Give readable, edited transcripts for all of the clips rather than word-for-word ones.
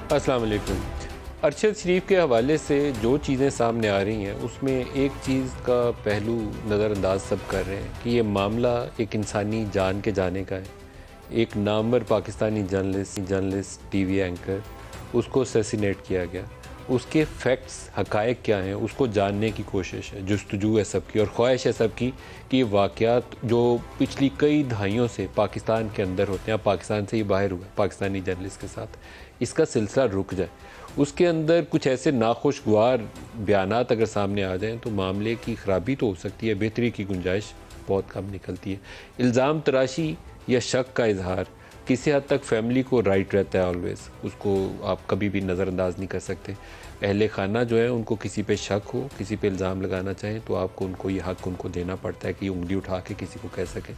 अस्सलाम वालेकुम। अरशद शरीफ के हवाले से जो चीज़ें सामने आ रही हैं उसमें एक चीज़ का पहलू नज़रअंदाज सब कर रहे हैं कि ये मामला एक इंसानी जान के जाने का है। एक Namvar Pakistani journalist TV anchor, उसको असैसिनेट किया गया। उसके फैक्ट्स हक़ाइक़ क्या हैं उसको जानने की कोशिश है, जुस्तजू है सबकी और ख्वाहिश है सबकी कि ये वाक़यात जो पिछली कई दहाइयों से पाकिस्तान के अंदर होते हैं, पाकिस्तान से ही बाहर हुआ पाकिस्तानी जर्नलिस्ट के साथ, इसका सिलसिला रुक जाए। उसके अंदर कुछ ऐसे नाखुशगवार बयानात अगर सामने आ जाएँ तो मामले की ख़राबी तो हो सकती है, बेहतरी की गुंजाइश बहुत कम निकलती है। इल्ज़ाम तराशी या शक का इजहार किसी हद तक फैमिली को राइट रहता है ऑलवेज़, उसको आप कभी भी नज़रअंदाज नहीं कर सकते। अहले खाना जो है उनको किसी पे शक हो, किसी पे इल्ज़ाम लगाना चाहें तो आपको उनको ये हक़ उनको देना पड़ता है कि उंगली उठा के किसी को कह सकें।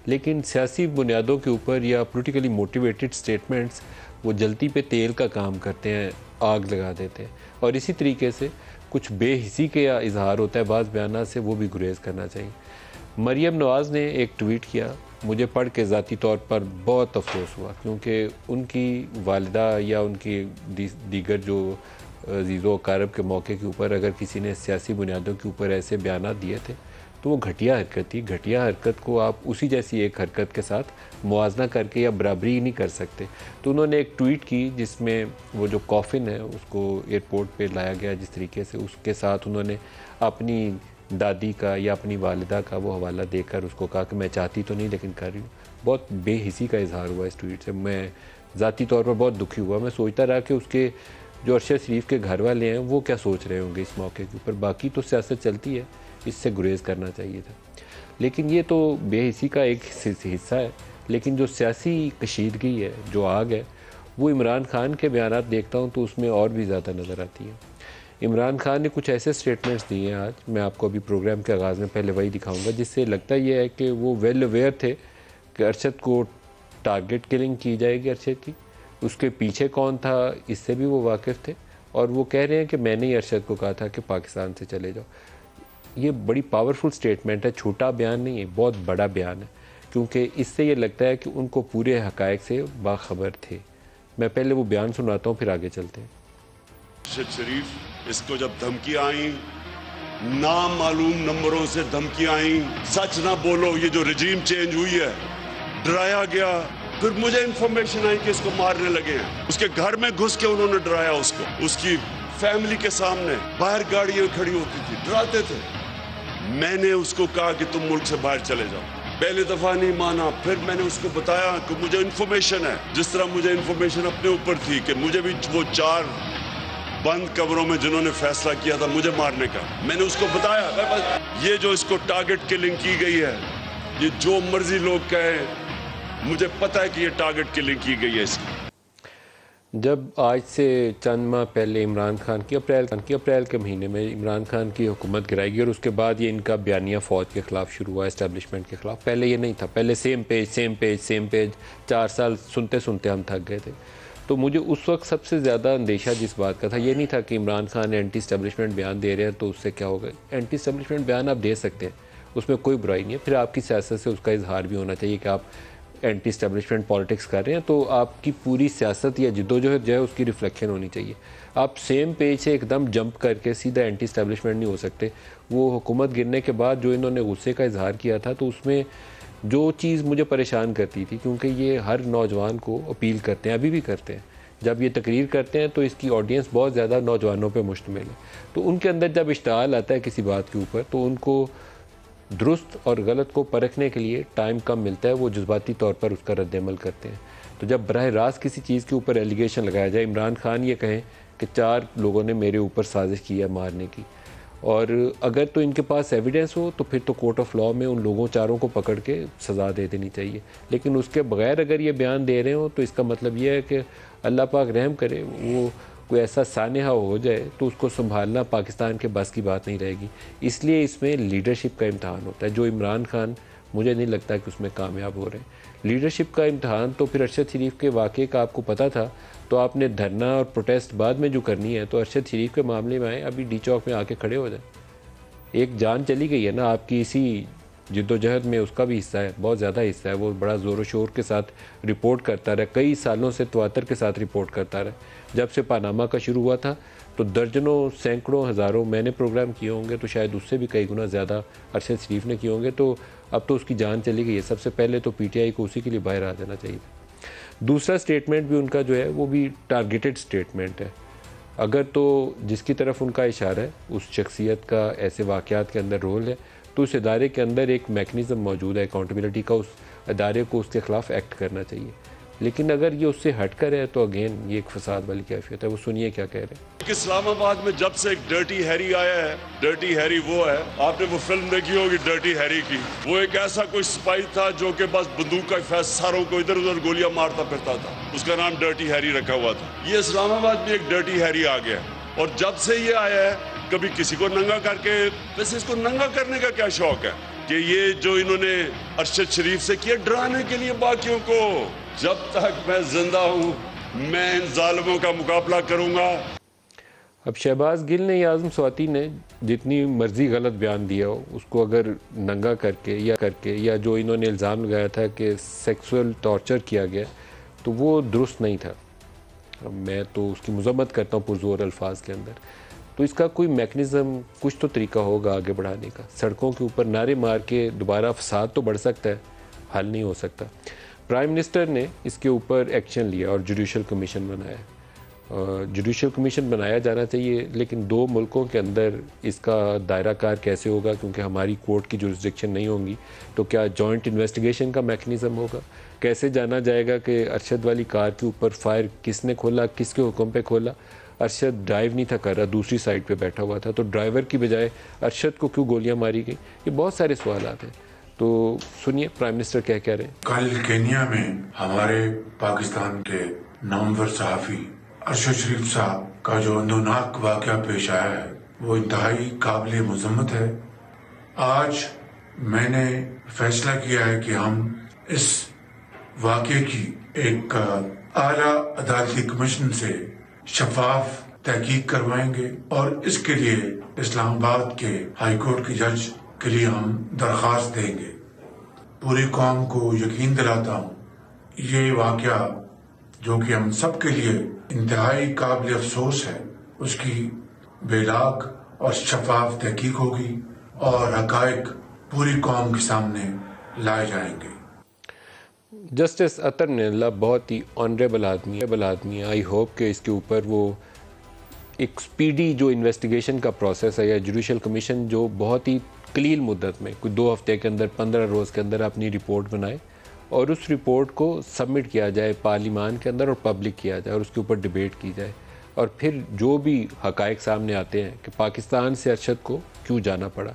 लेकिन सियासी बुनियादों के ऊपर या पॉलिटिकली मोटिवेटेड स्टेटमेंट्स वो जलती पे तेल का काम करते हैं, आग लगा देते हैं। और इसी तरीके से कुछ बेहिसी के या इजहार होता है बाज़ बयानात से, वो भी गुरेज़ करना चाहिए। मरियम नवाज़ ने एक ट्वीट किया, मुझे पढ़ के ज़ाती तौर पर बहुत अफसोस हुआ क्योंकि उनकी वालिदा या उनकी दीगर जो अज़ीज़ो अकारब के मौके के ऊपर अगर किसी ने सियासी बुनियादों के ऊपर ऐसे बयानात दिए थे तो वो घटिया हरकत थी। घटिया हरकत को आप उसी जैसी एक हरकत के साथ मुआवजा करके या बराबरी नहीं कर सकते। तो उन्होंने एक ट्वीट की जिसमें वो जो कॉफ़िन है उसको एयरपोर्ट पे लाया गया जिस तरीके से, उसके साथ उन्होंने अपनी दादी का या अपनी वालिदा का वो हवाला देकर उसको कहा कि मैं चाहती तो नहीं लेकिन कर रही हूँ। बहुत बेहिसी का इजहार हुआ इस ट्वीट से। मैं ज़ाती तौर पर बहुत दुखी हुआ। मैं सोचता रहा कि उसके जो अरशद शरीफ के घर वाले हैं वो क्या सोच रहे होंगे इस मौके के ऊपर। बाकी तो सियासत चलती है, इससे गुरेज़ करना चाहिए था। लेकिन ये तो बेहिसी का एक हिस्सा है। लेकिन जो सियासी कशीदगी है, जो आग है, वो इमरान खान के बयानात देखता हूँ तो उसमें और भी ज़्यादा नज़र आती है। इमरान खान ने कुछ ऐसे स्टेटमेंट्स दिए हैं आज, मैं आपको अभी प्रोग्राम के आगाज़ में पहले वही दिखाऊंगा, जिससे लगता ये है कि वो वेल अवेयर थे कि अरशद को टारगेट किलिंग की जाएगी अरशद की। उसके पीछे कौन था इससे भी वो वाकिफ़ थे और वो कह रहे हैं कि मैंने ही अरशद को कहा था कि पाकिस्तान से चले जाओ। ये बड़ी पावरफुल स्टेटमेंट है, छोटा बयान नहीं है, बहुत बड़ा बयान है क्योंकि इससे ये लगता है कि उनको पूरे हक़ाइक़ से बाखबर थे। मैं पहले वो बयान सुनाता हूँ फिर आगे चलते हैं। अरशद शरीफ, इसको जब धमकियां आई, नामालूम नंबरों से धमकियां आई, सच ना बोलो, ये जो रजीम चेंज हुई है, डराया गया। फिर मुझे इंफॉर्मेशन आई कि इसको मारने लगे हैं। उसके घर में घुस के उन्होंने डराया उसको, उसकी फैमिली के सामने बाहर गाड़ियां खड़ी होती थी, डराते थे। मैंने उसको कहा कि तुम मुल्क से बाहर चले जाओ। पहले दफा नहीं माना, फिर मैंने उसको बताया कि मुझे इंफॉर्मेशन है, जिस तरह मुझे इंफॉर्मेशन अपने ऊपर थी कि मुझे भी वो 4 बंद कमरों में जिन्होंने फैसला किया था मुझे मारने का, मैंने उसको बताया। ये जो इसको टारगेट किलिंग की गई है, ये जो मर्जी लोग कहें, मुझे पता है कि ये टारगेट किलिंग की गई है इसकी। जब आज से चंद माह पहले इमरान खान की अप्रैल के महीने में इमरान खान की हुकूमत गिराई गई और उसके बाद ये इनका बयानिया फ़ौज के ख़िलाफ़ शुरू हुआ, इस्टेब्लिशमेंट के ख़िलाफ़। पहले ये नहीं था, पहले सेम पेज 4 साल सुनते सुनते हम थक गए थे। तो मुझे उस वक्त सबसे ज़्यादा अंदेशा जिस बात का था, ये नहीं था कि इमरान खान एंटी इस्टेब्लिशमेंट बयान दे रहे हैं तो उससे क्या होगा। एंटी इस्टेब्लिशमेंट बयान आप दे सकते हैं, उसमें कोई बुराई नहीं है। फिर आपकी सियासत से उसका इजहार भी होना चाहिए कि आप एंटी इस्टेब्लिशमेंट पॉलिटिक्स कर रहे हैं, तो आपकी पूरी सियासत या जिद्दोजहद जो है उसकी रिफ्लेक्शन होनी चाहिए। आप सेम पेज से एकदम जंप करके सीधा एंटी इस्टेब्लिशमेंट नहीं हो सकते। वो हुकूमत गिरने के बाद जो इन्होंने गुस्से का इजहार किया था, तो उसमें जो चीज़ मुझे परेशान करती थी, क्योंकि ये हर नौजवान को अपील करते हैं, अभी भी करते हैं, जब ये तकरीर करते हैं तो इसकी ऑडियंस बहुत ज़्यादा नौजवानों पे मुश्तमिल है। तो उनके अंदर जब इश्तहाल आता है किसी बात के ऊपर तो उनको दुरुस्त और गलत को परखने के लिए टाइम कम मिलता है, वो जज्बाती तौर पर उसका रद्द-ए-अमल करते हैं। तो जब बराह रास्त किसी चीज़ के ऊपर एलिगेशन लगाया जाए, इमरान खान ये कहें कि 4 लोगों ने मेरे ऊपर साजिश की है मारने की, और अगर तो इनके पास एविडेंस हो तो फिर तो कोर्ट ऑफ लॉ में उन लोगों 4 को पकड़ के सज़ा दे देनी चाहिए। लेकिन उसके बगैर अगर ये बयान दे रहे हो तो इसका मतलब ये है कि अल्लाह पाक रहम करे, वो कोई ऐसा सानेहा हो जाए तो उसको संभालना पाकिस्तान के बस की बात नहीं रहेगी। इसलिए इसमें लीडरशिप का इम्तहान होता है, जो इमरान खान मुझे नहीं लगता कि उसमें कामयाब हो रहे हैं। लीडरशिप का इम्तहान तो फिर अरशद शरीफ के वाक़े का आपको पता था, तो आपने धरना और प्रोटेस्ट बाद में जो करनी है, तो अरशद शरीफ के मामले में आए, अभी डी चौक में आके खड़े हो जाए। एक जान चली गई है ना आपकी इसी जिद्दोजहद में उसका भी हिस्सा है, बहुत ज़्यादा हिस्सा है। वो बड़ा ज़ोर शोर के साथ रिपोर्ट करता रहा, कई सालों से तवातर के साथ रिपोर्ट करता रहा। जब से पानामा का शुरू हुआ था तो दर्जनों, सैकड़ों, हज़ारों मैंने प्रोग्राम किए होंगे, तो शायद उससे भी कई गुना ज़्यादा अरशद शरीफ ने किए होंगे। तो अब तो उसकी जान चली गई है। सबसे पहले तो पीटीआई को उसी के लिए बाहर आ जाना चाहिए। दूसरा स्टेटमेंट भी उनका जो है वो भी टारगेटेड स्टेटमेंट है। अगर तो जिसकी तरफ उनका इशारा है उस शख्सियत का ऐसे वाक़यात के अंदर रोल है, तो उस इदारे के अंदर एक मैकेनिज़्म मौजूद है अकाउंटेबिलिटी का, उस इदारे को उसके ख़िलाफ़ एक्ट करना चाहिए। लेकिन अगर ये उससे हट कर है तो अगेन ये एक फसाद वाली कैफियत है। वो सुनिए क्या कह रहे हैं। इस्लामाबाद में जब से एक डर्टी हैरी आया है, डर्टी हैरी वो है, आपने वो फिल्म देखी होगी डर्टी हैरी की, वो एक ऐसा कोई सिपाही था जो कि बस बंदूक का सारों को इधर उधर गोलियां मारता फिरता था, उसका नाम डर्टी हैरी रखा हुआ था। ये इस्लामाबाद में एक डर्टी हैरी आ गया और जब से ये आया है कभी किसी को नंगा करके, वैसे इसको नंगा करने का क्या शौक है कि ये जो इन्होंने अरशद शरीफ से किया डराने के लिए बाकियों को, जब तक मैं जिंदा हूं मैं इन जालिमों का मुकाबला करूंगा। अब शहबाज गिल ने या आज़म स्वाति ने जितनी मर्जी गलत बयान दिया हो, उसको अगर नंगा करके या जो इन्होंने इल्ज़ाम लगाया था कि सेक्सुअल टॉर्चर किया गया, तो वो दुरुस्त नहीं था। मैं तो उसकी मज़म्मत करता हूँ पुरज़ोर अल्फाज के अंदर। तो इसका कोई मैकेनिज़्म, कुछ तो तरीका होगा आगे बढ़ाने का। सड़कों के ऊपर नारे मार के दोबारा फसाद तो बढ़ सकता है, हल नहीं हो सकता। प्राइम मिनिस्टर ने इसके ऊपर एक्शन लिया और जुडिशल कमीशन बनाया। जुडिशल कमीशन बनाया जाना चाहिए, लेकिन दो मुल्कों के अंदर इसका दायरा कार कैसे होगा, क्योंकि हमारी कोर्ट की जुरिस्डिक्शन नहीं होंगी। तो क्या जॉइंट इन्वेस्टिगेशन का मैकेनिज़्म होगा? कैसे जाना जाएगा कि अरशद वाली कार के ऊपर फायर किसने खोला, किसके हुक्म पे खोला? अरशद ड्राइव नहीं था कर रहा, दूसरी साइड पे बैठा हुआ था, तो ड्राइवर की बजाय अरशद को क्यों गोलियां मारी गई? ये बहुत सारे सवाल आते हैं। तो सुनिए प्राइम मिनिस्टर क्या कह रहे हैं। कल केन्या में हमारे पाकिस्तान के नामवर सहाफ़ी अरशद शरीफ साहब का जो अंदोनाक वाक़या पेश आया है वो इंतहाई काबिल मज़म्मत है। आज मैंने फैसला किया है कि हम इस वाक़े की एक आला अदालती कमीशन से शफाफ तहकीक करवाएंगे और इसके लिए इस्लामाबाद के हाई कोर्ट के जज के लिए हम दरख्वास्त देंगे। पूरी कौम को यकीन दिलाता हूँ ये वाक़या जो कि हम सब के लिए इंतहाई काबिल अफसोस है, उसकी बेलाग और शफाफ तहकीक होगी और हक़ाइक़ पूरी कौम के सामने लाए जाएंगे। जस्टिस अतर नेल्ला बहुत ही ऑनरेबल आदमी है। आई होप कि इसके ऊपर वो एक स्पीडी जो इन्वेस्टिगेशन का प्रोसेस है या जुडिशल कमीशन जो बहुत ही कलील मुद्दत में, कोई 2 हफ्ते के अंदर, 15 रोज़ के अंदर अपनी रिपोर्ट बनाए और उस रिपोर्ट को सबमिट किया जाए पार्लिमान के अंदर और पब्लिक किया जाए और उसके ऊपर डिबेट की जाए। और फिर जो भी हक़ाइक़ सामने आते हैं कि पाकिस्तान से अरशद को क्यों जाना पड़ा,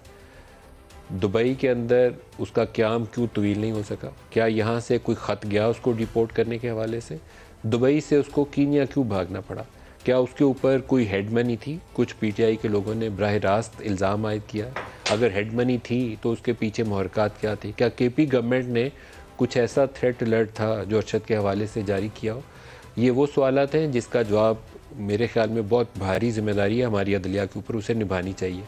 दुबई के अंदर उसका क़याम क्यों तवील नहीं हो सका, क्या यहाँ से कोई ख़त गया उसको डिपोर्ट करने के हवाले से, दुबई से उसको कीनिया क्यों भागना पड़ा, क्या उसके ऊपर कोई हेड मनी थी? कुछ पीटीआई के लोगों ने बराह रास्त इल्ज़ाम आयद किया। अगर हेड मनी थी तो उसके पीछे मुहरक़ात क्या थी? क्या केपी गवर्नमेंट ने कुछ ऐसा थ्रेट अलर्ट था जो अरशद के हवाले से जारी किया हो? ये वो सवालात हैं जिसका जवाब मेरे ख़्याल में बहुत भारी जिम्मेदारी है हमारी अदलिया के ऊपर, उसे निभानी चाहिए।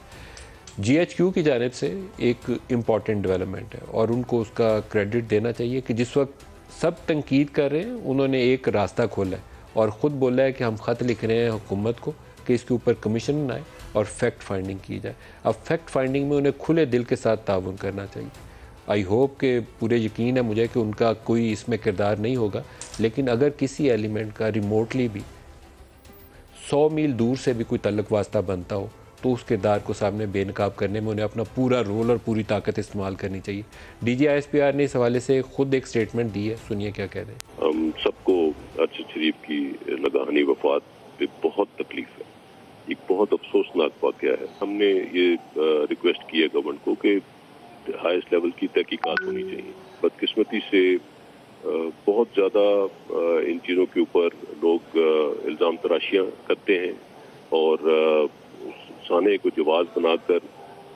GHQ की जानिब से एक इम्पॉर्टेंट डेवलपमेंट है और उनको उसका क्रेडिट देना चाहिए कि जिस वक्त सब तनकीद कर रहे हैं उन्होंने एक रास्ता खोला है और ख़ुद बोला है कि हम ख़त लिख रहे हैं हुकूमत को कि इसके ऊपर कमीशन बनाए और फैक्ट फाइंडिंग की जाए। अब फैक्ट फाइंडिंग में उन्हें खुले दिल के साथ ताउन करना चाहिए। आई होप कि पूरे यकीन है मुझे कि उनका कोई इसमें किरदार नहीं होगा, लेकिन अगर किसी एलिमेंट का रिमोटली भी 100 मील दूर से भी कोई तल्लुक़ वास्ता बनता हो तो उस किरदार को सामने बेनकाब करने में उन्हें अपना पूरा रोल और पूरी ताकत इस्तेमाल करनी चाहिए। DG ISPR ने इस हवाले से खुद एक स्टेटमेंट दी है, सुनिए क्या कह रहे हैं। हम सबको अरशद शरीफ की लगानी वफात पे बहुत तकलीफ है, एक बहुत अफसोसनाक वाक़या है। हमने ये रिक्वेस्ट की है गवर्नमेंट को कि हाईएस्ट लेवल की तहकीकात होनी चाहिए। बदकिस्मती से बहुत ज़्यादा इन चीज़ों के ऊपर लोग इल्ज़ाम तराशियाँ करते हैं और साने को जवाब बनाकर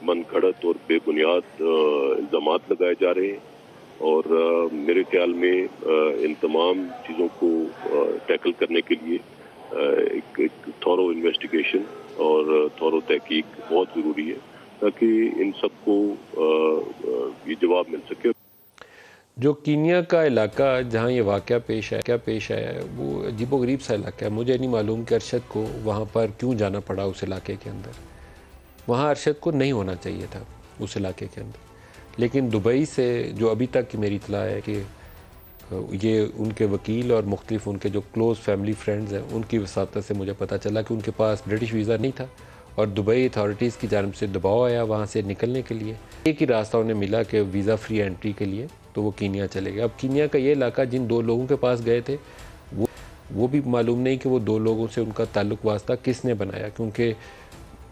मन घड़त और बेबुनियाद इल्ज़ामात लगाए जा रहे हैं और मेरे ख्याल में इन तमाम चीज़ों को टैकल करने के लिए एक थॉरो इन्वेस्टिगेशन और थॉरो तहकीक बहुत ज़रूरी है। ताकि इन सबको ये जवाब मिल सके। जो कीनिया का इलाका जहाँ ये वाक़या पेश आया है वो अजीबोगरीब सा इलाका है। मुझे नहीं मालूम कि अरशद को वहाँ पर क्यों जाना पड़ा उस इलाके के अंदर। वहाँ अरशद को नहीं होना चाहिए था उस इलाके के अंदर, लेकिन दुबई से जो अभी तक की मेरी इत्तला है कि ये उनके वकील और मुख्तलिफ उनके जो क्लोज़ फैमिली फ्रेंड्स हैं उनकी वसातत से मुझे पता चला कि उनके पास ब्रिटिश वीज़ा नहीं था और दुबई अथॉरिटीज़ की जानिब से दबाव आया वहाँ से निकलने के लिए। एक ही रास्ता उन्हें मिला कि वीज़ा फ्री एंट्री के लिए, तो वो कीनिया चले गए। अब कीनिया का ये इलाका जिन दो लोगों के पास गए थे वो भी मालूम नहीं कि वो दो लोगों से उनका ताल्लुक़ वास्ता किसने बनाया, क्योंकि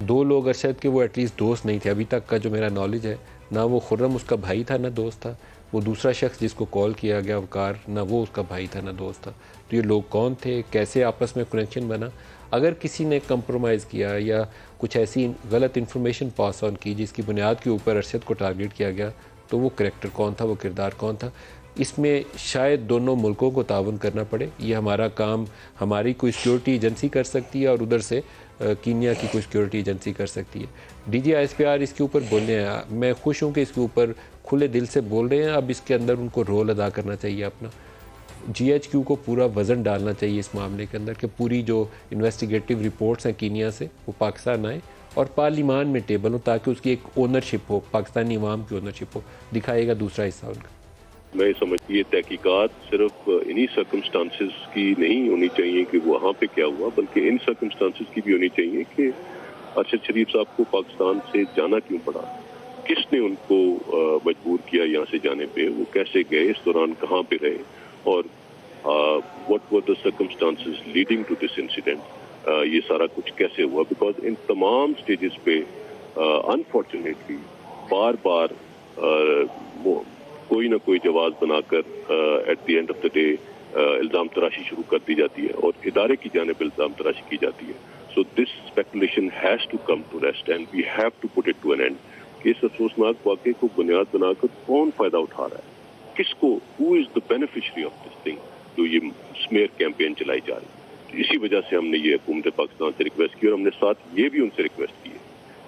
दो लोग अरशद के वो एटलीस्ट दोस्त नहीं थे अभी तक का जो मेरा नॉलेज है। ना वो खुर्रम उसका भाई था ना दोस्त था, वो दूसरा शख्स जिसको कॉल किया गया वकार, ना वो उसका भाई था ना दोस्त था। तो ये लोग कौन थे, कैसे आपस में कनेक्शन बना? अगर किसी ने कंप्रोमाइज़ किया या कुछ ऐसी गलत इन्फॉर्मेशन पास ऑन की जिसकी बुनियाद के ऊपर अरशद को टारगेट किया गया, तो वो करैक्टर कौन था, वो किरदार कौन था? इसमें शायद दोनों मुल्कों को ताउन करना पड़े। ये हमारा काम हमारी कोई सिक्योरिटी एजेंसी कर सकती है और उधर से कीनिया की कोई सिक्योरिटी एजेंसी कर सकती है। DG ISPR इसके ऊपर बोलने हैं, मैं खुश हूँ कि इसके ऊपर खुले दिल से बोल रहे हैं। अब इसके अंदर उनको रोल अदा करना चाहिए अपना। GHQ को पूरा वज़न डालना चाहिए इस मामले के अंदर कि पूरी जो इन्वेस्टिगेटिव रिपोर्ट्स हैं कीनिया से वो पाकिस्तान आए और पार्लिमान में टेबल हो, ताकि उसकी एक ओनरशिप हो, पाकिस्तानी अवाम की ओनरशिप हो। दिखाएगा दूसरा हिस्सा उनका। मैं समझती है तहकीकात सिर्फ इन्हीं सर्कमस्टांसेस की नहीं होनी चाहिए कि वहाँ पे क्या हुआ, बल्कि इन सर्कमस्टांसेस की भी होनी चाहिए कि अरशद शरीफ साहब को पाकिस्तान से जाना क्यों पड़ा, किसने उनको मजबूर किया यहाँ से जाने पे, वो कैसे गए, इस दौरान कहाँ पे रहे, और what were the circumstances leading to this incident, ये सारा कुछ कैसे हुआ। बिकॉज इन तमाम स्टेजेस पे अनफॉर्चुनेटली बार बार कोई ना कोई जवाब बनाकर at the end of the day इल्ज़ाम तराशी शुरू कर दी जाती है और इदारे की जानिब इल्ज़ाम तराशी की जाती है। So this speculation has to come to rest and we have to put it to an end कि इस अफसोसनाक वाक़े को बुनियाद बनाकर कौन फ़ायदा उठा रहा है, किसको, who is the beneficiary of this thing, जो ये स्मेयर कैंपेन चलाई जा रही है। तो इसी वजह से हमने ये हुकूमत पाकिस्तान से रिक्वेस्ट की और हमने साथ ये भी उनसे रिक्वेस्ट की है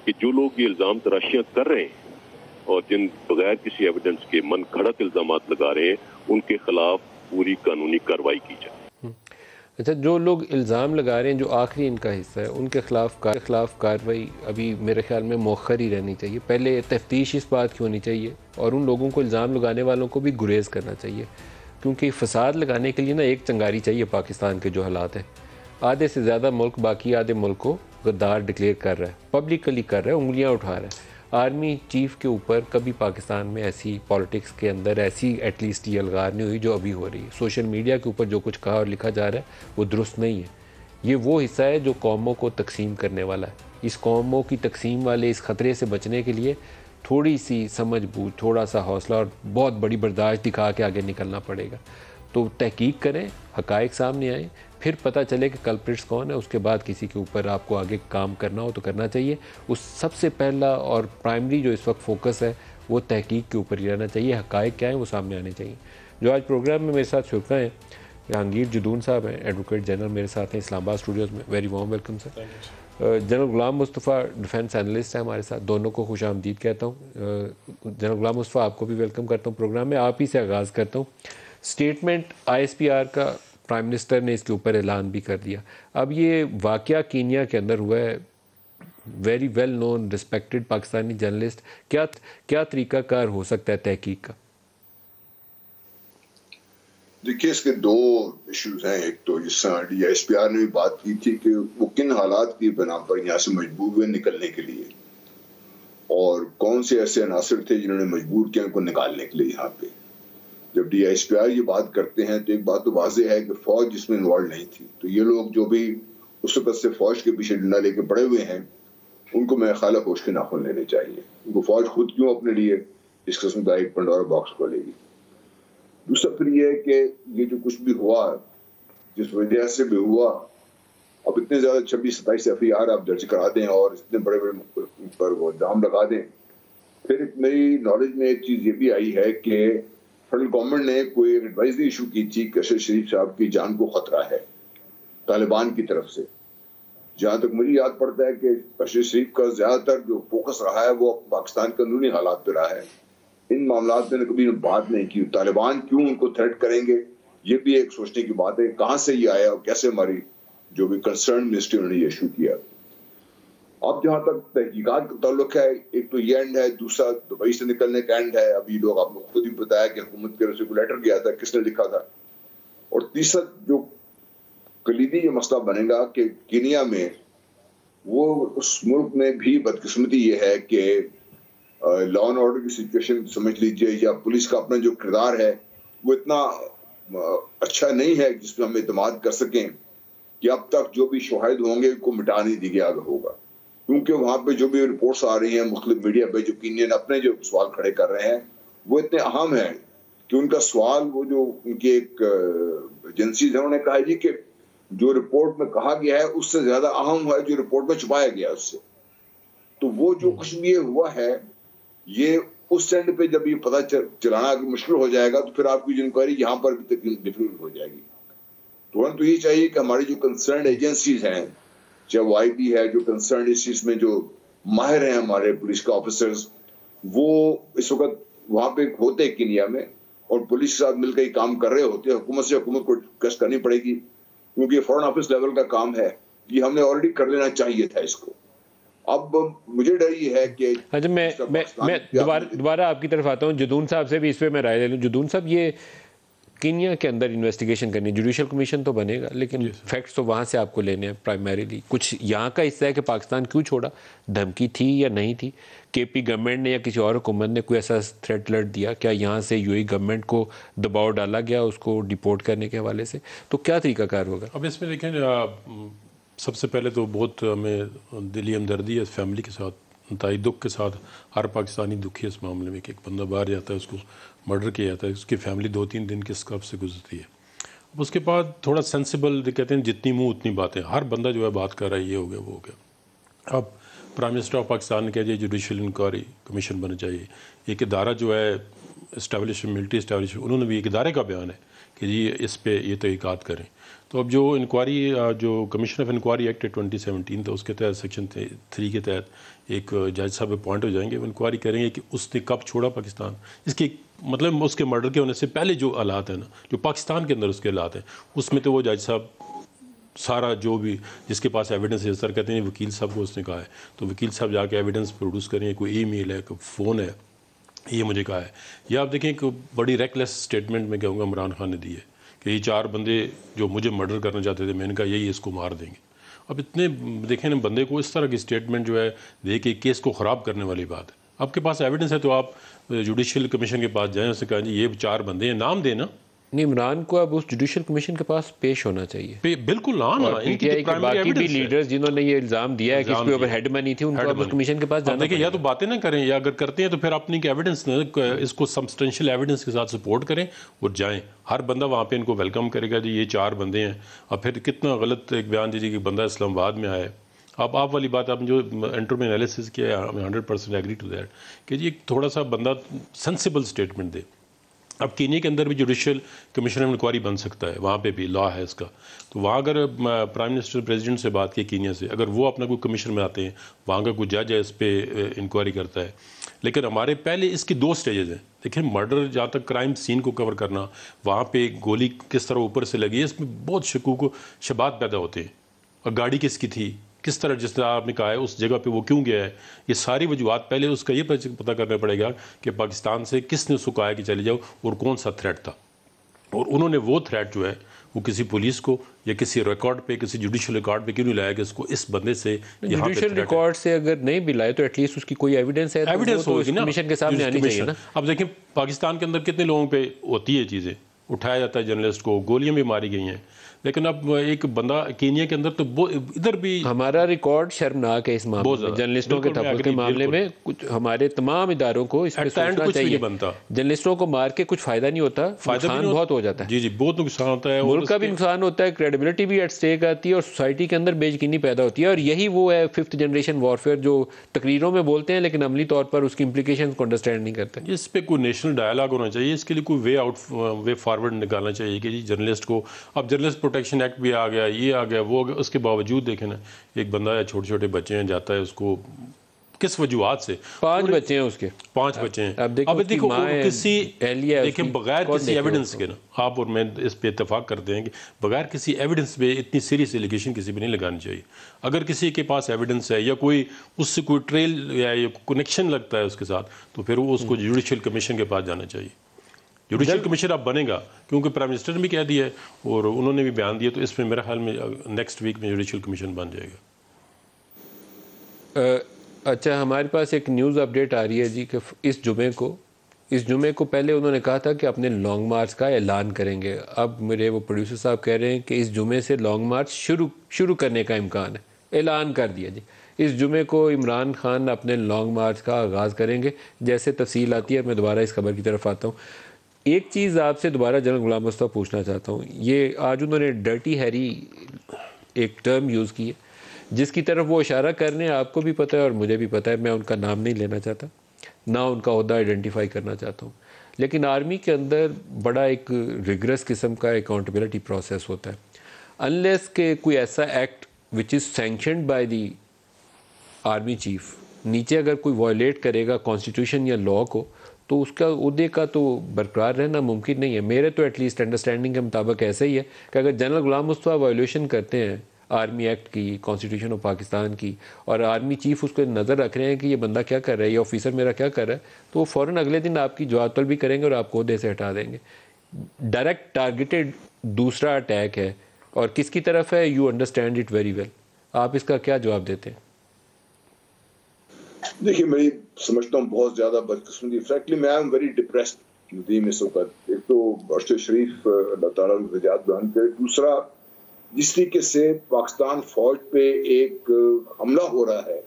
कि जो लोग ये इल्ज़ाम तराशियाँ कर रहे हैं और जिन बगैर किसी एविडेंस के मन घड़त इल्ज़ामात लगा रहे हैं, उनके खिलाफ पूरी कानूनी कार्रवाई की जाए। अच्छा, जो लोग इल्ज़ाम लगा रहे हैं, जो आखिरी इनका हिस्सा है, उनके खिलाफ कार्रवाई अभी मेरे ख्याल में मौखर ही रहनी चाहिए। पहले तफ्तीश इस बात की होनी चाहिए और उन लोगों को इल्ज़ाम लगाने वालों को भी गुरेज करना चाहिए, क्योंकि फसाद लगाने के लिए ना एक चंगारी चाहिए। पाकिस्तान के जो हालात हैं, आधे से ज़्यादा मुल्क बाकी आधे मुल्क को गद्दार डिक्लेयर कर रहा है, पब्लिकली कर रहा है, उंगलियाँ उठा रहा है। आर्मी चीफ के ऊपर कभी पाकिस्तान में ऐसी पॉलिटिक्स के अंदर ऐसी एटलीस्ट ये अलगार नहीं हुई जो अभी हो रही है। सोशल मीडिया के ऊपर जो कुछ कहा और लिखा जा रहा है वो दुरुस्त नहीं है। ये वो हिस्सा है जो कौमों को तकसीम करने वाला है। इस कौमों की तकसीम वाले इस ख़तरे से बचने के लिए थोड़ी सी समझ बूझ, थोड़ा सा हौसला और बहुत बड़ी बर्दाश्त दिखा के आगे निकलना पड़ेगा। तो तहकीक करें, हक़ाइक़ सामने आए, फिर पता चले कि कल्प्रिट्स कौन है, उसके बाद किसी के ऊपर आपको आगे काम करना हो तो करना चाहिए। उस सबसे पहला और प्राइमरी जो इस वक्त फोकस है वो तहकीक के ऊपर ही रहना चाहिए। हक़ाइक़ क्या है वो सामने आने चाहिए। जो आज प्रोग्राम में मेरे साथ शुरा हैं, जहांगीर जदून साहब हैं, एडवोकेट जनरल मेरे साथ हैं इस्लामाबाद स्टूडियोज़ में। Very warm welcome sir. General Ghulam Mustafa defence analyst है हमारे साथ, दोनों को खुश आमदीद कहता हूँ। जनरल गुलाम मुस्तफ़ा, आपको भी वेलकम करता हूँ प्रोग्राम में। आप ही से आगाज़ करता हूँ। स्टेटमेंट ISPR का प्राइम मिनिस्टर ने इसके ऊपर ऐलान भी कर दिया। अब ये वाक़या कीनिया के अंदर हुआ है, very well known respected Pakistani journalist, क्या तरीक़ाकार हो सकता है तहकीक का? देखिए, इसके दो इश्यूज हैं। एक तो जिस ISPR ने भी बात की थी कि वो किन हालात की बिना पर यहाँ से मजबूर हुए निकलने के लिए और कौन से ऐसे अनासर थे जिन्होंने मजबूर किया उनको निकालने के लिए। यहाँ पे जब ISPR ये बात करते हैं तो एक बात तो वाज़ेह है कि फौज जिसमें इन्वॉल्व नहीं थी। तो ये लोग जो भी उस वक्त से फौज के पीछे डंडा लेके पड़े हुए हैं, उनको मेरे ख्याल है होश के नाखून लेने चाहिए। उनको फौज खुद क्यों अपने लिए इस किस्म का एक पंडोरा बॉक्स खोलेगी। दूसरा फिर ये है कि ये जो कुछ भी हुआ, जिस वजह से भी हुआ, अब इतने ज़्यादा 26-27 FIR आप दर्ज करा दें और इतने बड़े बड़े पर वो दाम लगा दें। फिर मेरी नॉलेज में एक चीज़ ये भी आई है कि फेडरल गवर्नमेंट ने कोई एडवाइजरी इशू की थी कि अरशद शरीफ साहब की जान को खतरा है तालिबान की तरफ से। जहां तक मुझे याद पड़ता है कि अरशद शरीफ का ज्यादातर जो फोकस रहा है वो पाकिस्तान के अंदरूनी हालात पे रहा है। इन मामलात में कभी बात नहीं की। तालिबान क्यों उनको थ्रेट करेंगे, ये भी एक सोचने की बात है। कहां से ये आया और कैसे हमारी जो भी कंसर्न मिनिस्ट्री उन्होंने ये इशू किया। अब जहां तक तहकीकात का ताल्लुक है, एक तो ये एंड है, दूसरा दुबई से निकलने का एंड है। अभी लोग आप लोग खुद ही बताया कि हुकूमत के रसूल को लेटर गया था, किसने लिखा था। और तीसरा जो कलीदी ये मसला बनेगा कि कीनिया में वो उस मुल्क में भी बदकिस्मती ये है कि लॉ एंड ऑर्डर की सिचुएशन समझ लीजिए या पुलिस का अपना जो किरदार है वो इतना अच्छा नहीं है जिसमें हम एतमाद कर सकें कि अब तक जो भी शवाहिद होंगे उनको मिटा नहीं दी गया अगर होगा। क्योंकि वहां पे जो भी रिपोर्ट्स आ रही हैं मुख्तलिफ मीडिया पे, जो कीनियन अपने जो सवाल खड़े कर रहे हैं वो इतने अहम हैं कि उनका सवाल, वो जो उनकी एक एजेंसी है उन्होंने कहा जी कि जो रिपोर्ट में कहा गया है उससे ज्यादा अहम है जो रिपोर्ट में छुपाया गया उससे। तो वो जो कुछ भी हुआ है ये उस एंड पे जब ये पता चलाना मुश्किल हो जाएगा तो फिर आपकी इंक्वायरी यहाँ पर भी डिफिकल्ट हो जाएगी। तुरंत तो ये चाहिए कि हमारी जो कंसर्न एजेंसीज हैं, चाहे वो आईबी है, जो कंसर्न इस चीज में जो माहिर हैं हमारे पुलिस के ऑफिसर्स, वो इस वक्त वहां पे होते कीनिया में और पुलिस के साथ मिलकर काम कर रहे होते हैं। हुकूमत से हुकूमत को कष्ट करनी पड़ेगी क्योंकि फॉरेन ऑफिस लेवल का काम है, ये हमने ऑलरेडी कर लेना चाहिए था इसको। अब मुझे डर ये है कि अच्छा, मैं दोबारा आपकी तरफ आता हूँ। जुदून साहब से भी इस पे मैं राय ले लूँ। जुदून साहब, ये कीनिया के अंदर इन्वेस्टिगेशन करनी, जुडिशल कमीशन तो बनेगा लेकिन फैक्ट्स तो वहाँ से आपको लेने हैं प्राइमरीली। कुछ यहाँ का हिस्सा है कि पाकिस्तान क्यों छोड़ा, धमकी थी या नहीं थी, केपी गवर्नमेंट ने या किसी और हुकूमत ने कोई ऐसा थ्रेट अलर्ट दिया, क्या यहाँ से यूएई गवर्नमेंट को दबाव डाला गया उसको डिपोर्ट करने के हवाले से, तो क्या तरीकाकार होगा? अब इसमें देखें, सबसे पहले तो बहुत हमें दिली हमदर्दी है फैमिली के साथ, इंतहाई दुख के साथ। हर पाकिस्तानी दुखी है इस मामले में कि एक बंदा बाहर जाता है, उसको मर्डर किया जाता है, उसकी फैमिली 2-3 दिन के स्कर्फ से गुजरती है। अब उसके बाद थोड़ा सेंसिबल कहते हैं, जितनी मुंह उतनी बातें। हर बंदा जो है बात कर रहा है, ये हो गया वो हो गया। अब प्राइम मिनिस्टर ऑफ पाकिस्तान ने कहा जी जुडिशल इंक्वायरी कमीशन बनना चाहिए। एक इदारा जो है इस्टेब्लिश, मिलिट्री इस्टेब्लिश, उन्होंने भी एक इदारे का बयान है कि जी इस पे ये तहकीकात करें। तो अब जो इंक्वायरी, जो कमीशन ऑफ इंक्वायरी एक्ट 2017 था, उसके तहत सेक्शन 3 के तहत एक जज साहब अपॉइंट हो जाएंगे। वो इंक्वायरी करेंगे कि उसने कब छोड़ा पाकिस्तान, इसकी मतलब उसके मर्डर के होने से पहले जो हालात हैं ना, जो पाकिस्तान के अंदर उसके हालात हैं, उसमें तो वो जज साहब सारा जो भी जिसके पास एविडेंस है, सर कहते हैं वकील साहब को उसने कहा है, तो वकील साहब जाके एविडेंस प्रोड्यूस करें, कोई ईमेल है, कोई फ़ोन है, ये मुझे कहा है। या आप देखें एक बड़ी रेकलेस स्टेटमेंट में कहूँगा इमरान खान ने दी है कि ये 4 बंदे जो मुझे मर्डर करना चाहते थे, मैंने कहा यही इसको मार देंगे। अब इतने देखें ना, बंदे को इस तरह की स्टेटमेंट जो है दे के केस को ख़राब करने वाली बात है। आपके पास एविडेंस है तो आप जुडिशल कमीशन के पास जाएं, उससे कहें जी ये 4 बंदे हैं, नाम देना। नहीं, इमरान को अब उस जुडिशल कमीशन के पास पेश होना चाहिए। बिल्कुल ना, बाकी भी लीडर्स जिन्होंने ये इल्जाम दिया है कि इसके ऊपर हेड मनी थी, उनको अब कमीशन के पास जाना। देखिए, या तो बातें ना करें, या अगर करते हैं तो फिर अपनी एविडेंस, इसको सब्सटेंशियल एविडेंस के साथ सपोर्ट करें और जाएं। हर बंदा वहाँ पे इनको वेलकम करेगा जी ये 4 बंदे हैं। अब फिर कितना गलत एक बयान दीजिए कि बंदा इस्लामाबाद में आया है। अब आप वाली बात आपने जो इंटर में एनालिसिस किया है, 100% एग्री टू दैट कि जी थोड़ा सा बंदा सेंसिबल स्टेटमेंट दे। अब कीनिया के अंदर भी जुडिशल कमीशन ऑफ इंक्वायरी बन सकता है, वहाँ पे भी लॉ है इसका। तो वहाँ अगर प्राइम मिनिस्टर प्रेसिडेंट से बात की कीनिया से, अगर वो अपना कोई कमीशन में आते हैं, वहाँ का कोई जज है इस पर इंक्वायरी करता है। लेकिन हमारे पहले इसकी 2 स्टेजेस हैं। देखिए, मर्डर जहाँ तक क्राइम सीन को कवर करना, वहाँ पे गोली किस तरह ऊपर से लगी है, इसमें बहुत शकूक शबात पैदा होते हैं। और गाड़ी किसकी थी, किस तरह, जिस तरह आपने कहा है उस जगह पे वो क्यों गया है, ये सारी वजूहत पहले उसका ये पता करना पड़ेगा कि पाकिस्तान से किसने उसको कहा है कि चले जाओ और कौन सा थ्रेट था। और उन्होंने वो थ्रेट जो है वो किसी पुलिस को या किसी रिकॉर्ड पे, किसी जुडिशल रिकॉर्ड पे क्यों नहीं लाया कि इसको इस बंदे से जुडिशल रिकॉर्ड से अगर नहीं भी लाए तो एटलीस्ट उसकी कोई एविडेंस है, एविडेंस होगी ना, कमीशन के सामने आनी चाहिए ना। अब देखिए, पाकिस्तान के अंदर कितने लोगों पे होती है चीज़ें, उठाया जाता है जर्नलिस्ट को, गोलियां भी मारी गई हैं। लेकिन अब एक बंदा कीनिया के अंदर तो इधर भी हमारा रिकॉर्ड शर्मनाक है इस मामले में, जर्नलिस्टों के तहफ़्फ़ुज़ के मामले में। कुछ हमारे तमाम इदारों को इस पे सोचना चाहिए। जर्नलिस्टों को मार के कुछ फ़ायदा नहीं होता, नुकसान बहुत हो जाता है। जी, बहुत नुकसान होता है, मुल्क का भी नुकसान होता है, क्रेडिबिलिटी भी एट स्टेक आती है और सोसाइटी के अंदर बेयकीनी पैदा होती है। और यही वो है 5th जनरेशन वॉरफेयर जो तकरीरों में बोलते हैं लेकिन अमली तौर पर उसकी इम्प्लीकेशन को अंडरस्टैंड नहीं करते। इस पर कोई नेशनल डायलॉग होना चाहिए, इसके लिए कोई वे फॉरवर्ड निकालना चाहिए कि जी जर्नलिस्ट को, अब जर्नलिस्ट प्रोटेक्शन एक्ट भी आ गया, ये आ गया, वो आ गया, उसके बावजूद देखें ना, एक बंदा है, छोटे छोटे बच्चे हैं, जाता है, उसको किस वजूहत से 5 बच्चे हैं उसके, 5 बच्चे हैं। अब देखो किसी देखें देखें बगैर किसी एविडेंस के ना, आप और मैं इस पे इत्तेफाक करते हैं कि बगैर किसी एविडेंस पे इतनी सीरियस एलिगेशन किसी पे नहीं लगानी चाहिए। अगर किसी के पास एविडेंस है या कोई उससे कोई ट्रेल या कनेक्शन लगता है उसके साथ, तो फिर वो उसको जुडिशल कमीशन के पास जाना चाहिए। जुडिशल कमीशन अब बनेगा, क्योंकि प्राइम मिनिस्टर ने भी कह दिया है और उन्होंने भी बयान दिया, तो इसमें मेरे ख्याल में नेक्स्ट वीक में जुडिशल कमीशन बन जाएगा। अच्छा, हमारे पास एक न्यूज़ अपडेट आ रही है जी कि इस जुमे को पहले उन्होंने कहा था कि अपने लॉन्ग मार्च का ऐलान करेंगे। अब मेरे वो प्रोड्यूसर साहब कह रहे हैं कि इस जुमे से लॉन्ग मार्च शुरू करने का इम्कान है, ऐलान कर दिया जी। इस जुमे को इमरान खान अपने लॉन्ग मार्च का आगाज़ करेंगे। जैसे तफसील आती है मैं दोबारा इस खबर की तरफ आता हूँ। एक चीज़ आपसे दोबारा जनरल गुलाम मुस्तफ़ा पूछना चाहता हूँ। ये आज उन्होंने डर्टी हैरी एक टर्म यूज़ की है, जिसकी तरफ वो इशारा कर रहे हैं, आपको भी पता है और मुझे भी पता है। मैं उनका नाम नहीं लेना चाहता, ना उनका ओहदा आइडेंटिफाई करना चाहता हूँ, लेकिन आर्मी के अंदर बड़ा एक रिगरस किस्म का अकाउंटेबिलिटी प्रोसेस होता है। अनलेस के कोई ऐसा act which is sanctioned by the army chief नीचे अगर कोई वायलेट करेगा कॉन्स्टिट्यूशन या लॉ को, तो उसका उहदे का तो बरकरार रहना मुमकिन नहीं है। मेरे तो एटलीस्ट अंडरस्टैंडिंग के मुताबिक ऐसा ही है कि अगर जनरल गुलाम मुस्तफ़ा वायलेशन करते हैं आर्मी एक्ट की, कॉन्स्टिट्यूशन ऑफ पाकिस्तान की, और आर्मी चीफ उसको नज़र रख रहे हैं कि ये बंदा क्या कर रहा है, ये ऑफिसर मेरा क्या कर रहा है, तो वो फ़ौरन अगले दिन आपकी जवाब तलब भी करेंगे और आपको ओहदे से हटा देंगे। डायरेक्ट टारगेटेड दूसरा अटैक है, और किसकी तरफ है, you understand it very well. आप इसका क्या जवाब देते हैं? देखिए, मैं समझता हूँ बहुत ज्यादा बदकिस्मती, फ्रैंकली मैं एम वेरी डिप्रेस्ड नदीम इस वक्त। एक तो अरशद शरीफ अल्लाह ताला उनको निजात बयान करे, दूसरा जिस तरीके से पाकिस्तान फौज पे एक हमला हो रहा है,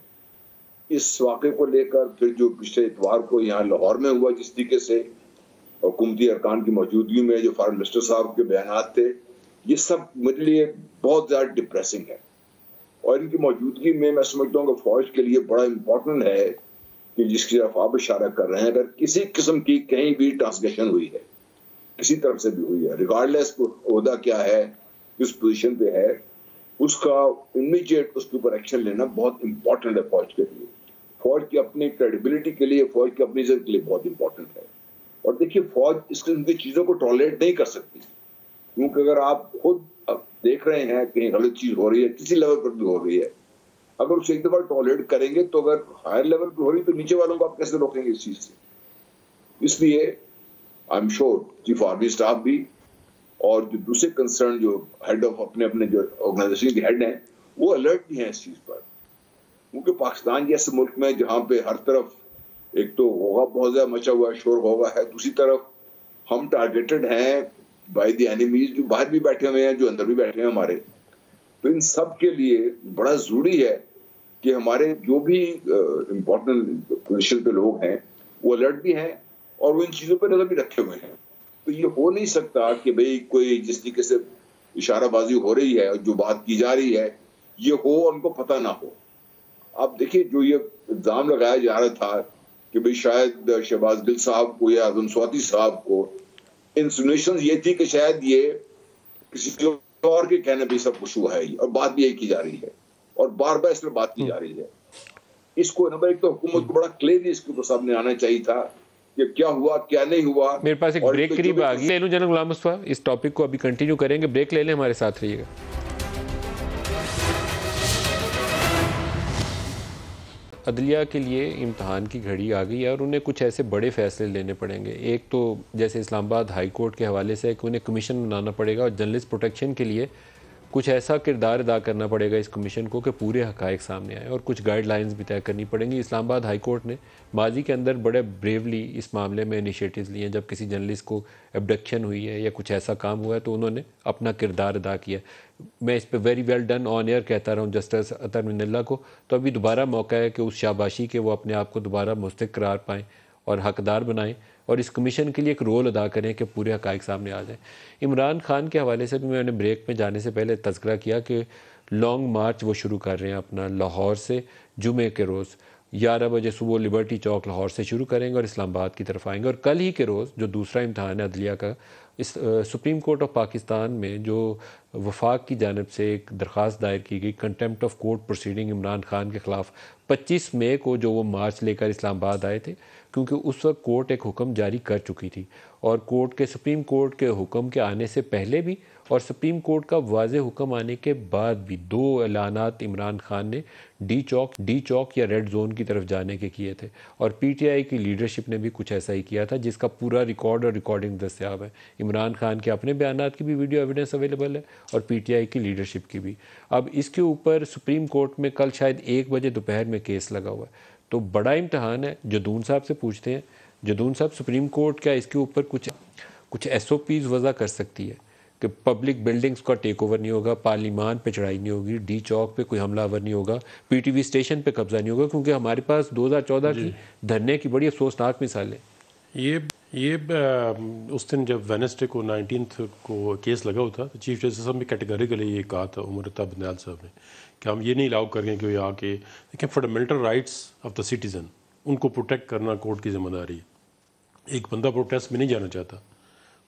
इस वाक़े को लेकर फिर जो पिछले इतवार को यहाँ लाहौर में हुआ, जिस तरीके से हुकूमती अरकान की मौजूदगी में जो फॉरेन मिनिस्टर साहब के बयान थे, ये सब मेरे लिए बहुत ज़्यादा डिप्रेसिंग है। और इनकी मौजूदगी में मैं समझता हूँ कि फौज के लिए बड़ा इम्पोर्टेंट है कि जिसकी तरफ आप इशारा कर रहे हैं, अगर किसी किस्म की कहीं भी ट्रांसग्रेशन हुई है, किसी तरफ से भी हुई है, रिगार्डलेस ओहदा क्या है, किस पोजीशन पे है, उसका इमीडिएट उसके ऊपर एक्शन लेना बहुत इंपॉर्टेंट है फौज के लिए, फौज की अपनी क्रेडिबिलिटी के लिए, फौज की अपनी इज्जत के लिए बहुत इंपॉर्टेंट है। और देखिए, फौज इस किस्म की चीजों को टॉलरेट नहीं कर सकती, क्योंकि अगर आप खुद देख रहे हैं कहीं गलत चीज हो रही है, किसी लेवल पर भी हो रही है, अगर उसे एक दफा टॉलरेट करेंगे, तो अगर हायर लेवल पर हो रही तो नीचे वालों को आप कैसे रोकेंगे इस चीज से? इसलिए I am sure chief army staff भी और जो दूसरे कंसर्न जो हेड ऑफ अपने जो ऑर्गेनाइजेशन के हेड हैं, वो अलर्ट भी हैं इस चीज पर, क्योंकि पाकिस्तान जैसे मुल्क में जहाँ पे हर तरफ एक तो होगा बहुत ज्यादा मचा हुआ है, शोर होगा है, दूसरी तरफ हम टारगेटेड हैं बाय द एनिमीज, जो बाहर भी बैठे हुए हैं, जो अंदर भी बैठे हैं हमारे। तो इन सब के लिए बड़ा जरूरी है कि हमारे जो भी इम्पोर्टेंट पोजीशन पे लोग हैं वो अलर्ट भी हैं और वो इन चीजों पर नजर भी रखे हुए हैं। तो ये हो नहीं सकता कि भाई कोई जिस तरीके से इशाराबाजी हो रही है और जो बात की जा रही है ये हो और उनको पता ना हो। आप देखिए, जो ये इल्जाम लगाया जा रहा था कि भाई शायद शहबाज गिल साहब को या आजम स्वाति साहब को, इंसिनुएशंस ये थी कि शायद ये किसी और के कहने पे सब कुछ हुआ है, और बात भी यही की जा रही है और बार बार इस पर बात की जा रही है। इसको नंबर एक तो हुकूमत को बड़ा क्लियरली इसके ऊपर सामने आना चाहिए था कि क्या हुआ क्या नहीं हुआ। मेरे पास एक ब्रेक करीब आ गई, ले लूं जनरल गुलाम मुस्तफा, इस टॉपिक को अभी कंटिन्यू करेंगे, ब्रेक ले लें, हमारे साथ रहिएगा। अदलिया के लिए इम्तहान की घड़ी आ गई है और उन्हें कुछ ऐसे बड़े फैसले लेने पड़ेंगे। एक तो जैसे इस्लामाबाद हाई कोर्ट के हवाले से है कि उन्हें कमीशन बनाना पड़ेगा और जर्नलिस्ट प्रोटेक्शन के लिए कुछ ऐसा किरदार अदा करना पड़ेगा इस कमीशन को कि पूरे हक़ाइक़ सामने आए, और कुछ गाइडलाइंस भी तय करनी पड़ेंगी। इस्लामाबाद हाई कोर्ट ने माजी के अंदर बड़े ब्रेवली इस मामले में इनिशिएटिव्स लिए हैं। जब किसी जर्नलिस्ट को एब्डक्शन हुई है या कुछ ऐसा काम हुआ है तो उन्होंने अपना किरदार अदा किया। मैं इस पर very well done on air कहता रहा हूँ जस्टिस अतर मिनल्ला को। तो अभी दोबारा मौका है कि उस शाबाशी के वो अपने आप को दोबारा मुस्तक़ करार पाएँ और हकदार बनाएं और इस कमीशन के लिए एक रोल अदा करें कि पूरे हक़ाइक़ सामने आ जाएं। इमरान खान के हवाले से भी मैंने ब्रेक में जाने से पहले तज़किरा किया कि लॉन्ग मार्च वो शुरू कर रहे हैं अपना लाहौर से। जुमे के रोज़ 11 बजे सुबह लिबर्टी चौक लाहौर से शुरू करेंगे और इस्लामाबाद की तरफ आएंगे, और कल ही के रोज़ जो दूसरा इम्तहान है अदलिया का इस सुप्रीम कोर्ट ऑफ पाकिस्तान में जो वफाक की जानिब से एक दरख्वास्त दायर की गई contempt of court proceeding Imran Khan के ख़िलाफ़ 25 मई को जो वो मार्च लेकर इस्लामाबाद आए थे, क्योंकि उस वक्त कोर्ट एक हुक्म जारी कर चुकी थी और सुप्रीम कोर्ट के हुक्म के आने से पहले भी और सुप्रीम कोर्ट का वाज़ेह हुक्म आने के बाद भी 2 ऐलानात इमरान खान ने डी चौक या रेड जोन की तरफ जाने के किए थे और पीटीआई की लीडरशिप ने भी कुछ ऐसा ही किया था, जिसका पूरा रिकॉर्ड और रिकॉर्डिंग दस्तयाब है। इमरान खान के अपने बयानात की भी वीडियो एविडेंस अवेलेबल है और पीटीआई की लीडरशिप की भी। अब इसके ऊपर सुप्रीम कोर्ट में कल शायद 1 बजे दोपहर में केस लगा हुआ है, तो बड़ा इम्तहान है। जदून साहब से पूछते हैं, जदून साहब, सुप्रीम कोर्ट क्या इसके ऊपर कुछ SOPs वज़ा कर सकती है कि पब्लिक बिल्डिंग्स का टेक ओवर नहीं होगा, पार्लिमान पे चढ़ाई नहीं होगी, डी चौक पे कोई हमलावर नहीं होगा, PTV स्टेशन पे कब्जा नहीं होगा, क्योंकि हमारे पास 2014 की धरने की बड़ी अफसोसनाक मिसालें। ये उस दिन जब वेडनेसडे को 19 को केस लगा हुआ था, तो चीफ जस्टिस साहब ने कैटेगरिकली ये कहा था, उमर अता बंदयाल साहब ने, कि हम ये नहीं अलाउ करेंगे कि यहाँ के देखिए fundamental rights of the citizen, उनको प्रोटेक्ट करना कोर्ट की जिम्मेदारी है। एक बंदा प्रोटेस्ट में नहीं जाना चाहता